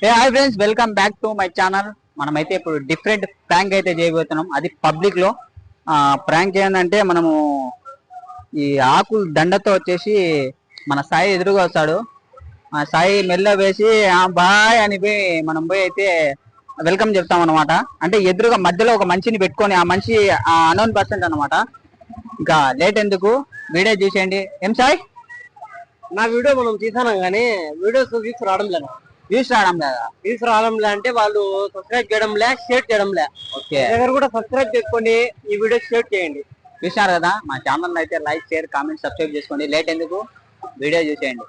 Hi friends, welcome back to my channel. మనమైతే ఇప్పుడు different prank అయితే చేయబోతున్నాం. అది పబ్లిక్ లో. ప్రాంక్ ఏంటంటే మనము ఈ ఆకులు దండతో వచ్చేసి మన సాయి ఎదురుగా వస్తాడు. ఆ సాయి మెల్ల వేసి బాయ్ అని పోయి మనం పోయి అయితే వెల్కమ్ చెప్తాం అనమాట. అంటే ఎదురుగా మధ్యలో ఒక మనిషిని పెట్టుకొని ఆ మనిషి అన్నోన్ పర్సెంట్ అనమాట. ఇంకా లేట్ ఎందుకు, వీడియో చూసేయండి. ఏం సాయి, నా వీడియో మనం తీసాను కానీ వీడియోస్ తీసుకురావడం లేదా? తీసుకురావడం లేదా అంటే వాళ్ళు సబ్స్క్రైబ్ చేయడం లే, షేర్ చేయడం లే. ఓకే, దగ్గర కూడా సబ్స్క్రైబ్ చేసుకోండి, ఈ వీడియో షేర్ చేయండి. చూసినారు కదా, మా ఛానల్ అయితే లైక్, షేర్, కామెంట్, సబ్స్క్రైబ్ చేసుకోండి. లేట్ ఎందుకు, వీడియో చూసేయండి.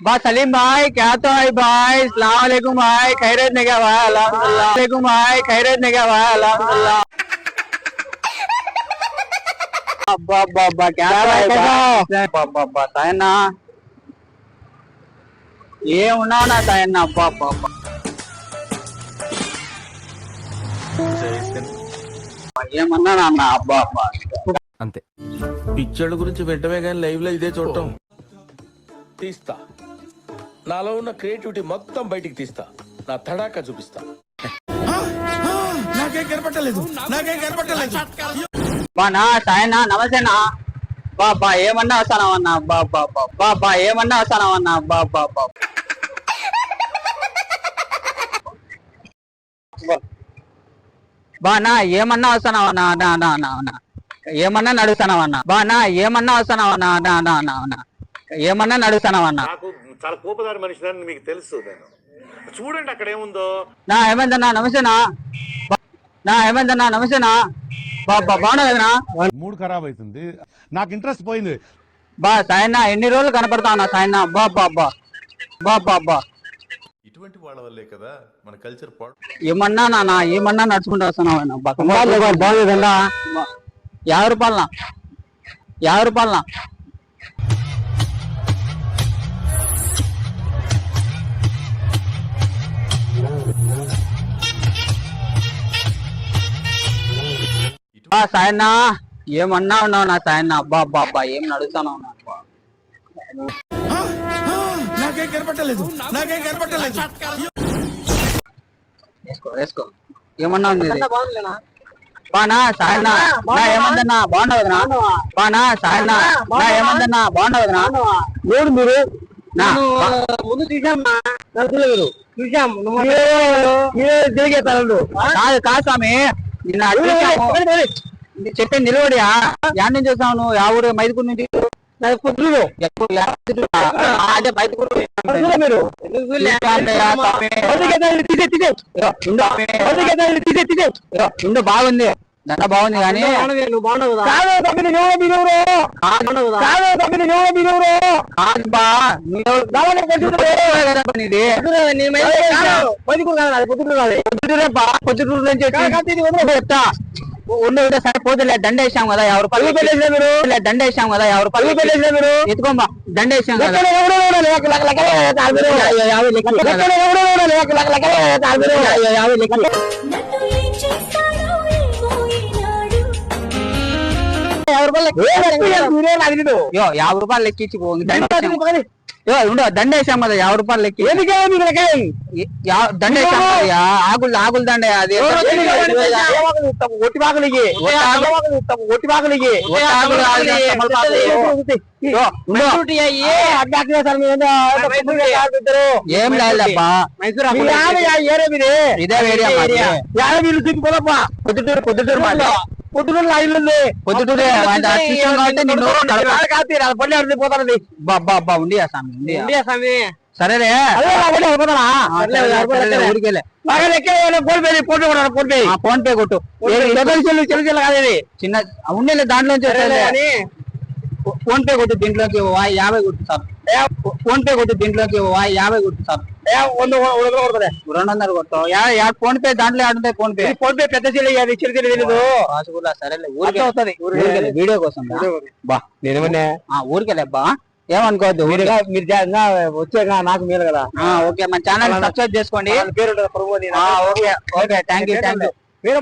बा सलीम भाई, क्या तो है भाई? अस्सलाम वालेकुम भाई, खैरियत नहीं क्या भाई? अल्हम्दुलिल्लाह। वालेकुम भाई, खैरियत नहीं क्या भाई? अल्हम्दुलिल्लाह। अब्बा अब्बा अब्बा क्या अब्बा सायना ये उन्ना सायना अब्बा अब्बा अब्बा ఏమన్నా నాన్న అబ్బా అబ్బా అంతే. పిక్చర్ల గురించి వెంటనే కానీ లైవ్ లో ఇదే చూడటం తీస్తా. నాలో ఉన్న క్రియేటివిటీ మొత్తం బయటికి తీస్తా, నా తడాకా చూపిస్తా. నాకేం కనపట్టలేదు. బానా సాయనా, నమస్తేనా బాబా. ఏమన్నా వస్తానవన్నా బాబా బాబా, ఏమన్నా వస్తానవన్నా బాబా బాబా. బానా ఏమన్నా వస్తానవన్నా నా నా నా నా ఏమన్నా నడుస్తానవన్నా. బానా ఏమన్నా వస్తానవన్నా నా నా నా నా ఏమన్నా నడుస్తానవన్నా. నాకు చాలా కోపదారి మనిషి మీకు తెలుసు. నేను చూడండి అక్కడ ఏముందో. నా ఏమైందన్నా, నమస్తేనా నా ఏమైందన్నా, నమస్తేనా బాబా. బాగున్నా కదనా? మూడు ఖరాబ్ అవుతుంది, నాకు ఇంట్రెస్ట్ పోయింది. బా సాయన్న, ఎన్ని రోజులు కనపడతా ఉన్నా సాయన్న. బాబా అబ్బా బాబా అబ్బా. ఇటువంటి వాళ్ళ వల్లే కదా మన కల్చర్ ఏమన్నా నాన్న, ఏమన్నా నడుచుకుంటూ వస్తున్నావు. బాగుందా? 50 రూపాయలనా, 50 రూపాయలనా. సాయన్న ఏమన్నా ఉన్నావు నా సాయన్న. అబ్బా అబ్బా అబ్బా, ఏం నడుస్తాను. నాకేం కనపట్టలేదు. వేసుకో ఏమన్నా ఉంది. బానా సాయన్న నా ఏమందన్నా, బాగుండవు కదనా? బానా సాయన్న నా ఏమందన్నా, బాగుండవు కదనా? లేదు మీరు నా ముందు చూసామ్మా, చూసాం తిరిగే తలలు కాదు కాదు స్వామి, నిన్న చెప్పే నిలబడియా. యాడ్ నుంచి చూసావు నువ్వు? యా ఊరు? మైదుకూరు నుంచి. పొద్దులు అదే మైదుకూరు. మీరు ఉండు, బాగుంది, దండ బాగుంది కానీ నువ్వు బాగున్నావు కదా? పొద్దుటూరు నుంచి చెప్తా. ఉండే సరే పోతులే, దండ వేసాం కదా 50 రూపాయలు. దండ వేసాం కదా 50 రూపాయలు. ఎత్తుకోమ్మా, దండ వేసాం కదా. యో 50 రూపాయలు లెక్కించి దండ వేసాం కదా 50 రూపాయలు లెక్కి. దండ వేసాం కదా, ఆకులు దండ. అది ఒట్టి బాగులిగి ఏం లేదబ్బా, ఇదే వేరే పొద్దుటూరు పొద్దుటూరు ఇల్లు పొద్దుటూరే పోతానండి. బాబా ఉండి స్వామి. సరేలే ఊరికెళ్ళే ఫోన్ పే కొట్టు. చిన్న ఉండేలే దాంట్లోంచి ఫోన్ పే కొట్టు. దీంట్లోకి 50 కొట్టు సార్. ఫోన్ పే కొట్టు. దీంట్లోకి 50 కొట్టు సార్. 200 కొట్టావు. ఫోన్ పే దాంట్లో ఆడుంటాయి. ఫోన్ పే పెద్ద చెల్లి చిన్న చెల్లి తెలీదు. సరేలే ఊరికి వస్తుంది. వీడియో కోసం బా నేనేమన్నా ఊరికెళ్ళే బా, ఏమనుకోవద్దు. మీరు వచ్చే నాకు మీరు కదా. ఓకే, మన ఛానల్ సబ్స్క్రైబ్ చేసుకోండి. పేరు ఓకే థ్యాంక్ యూ. పేరు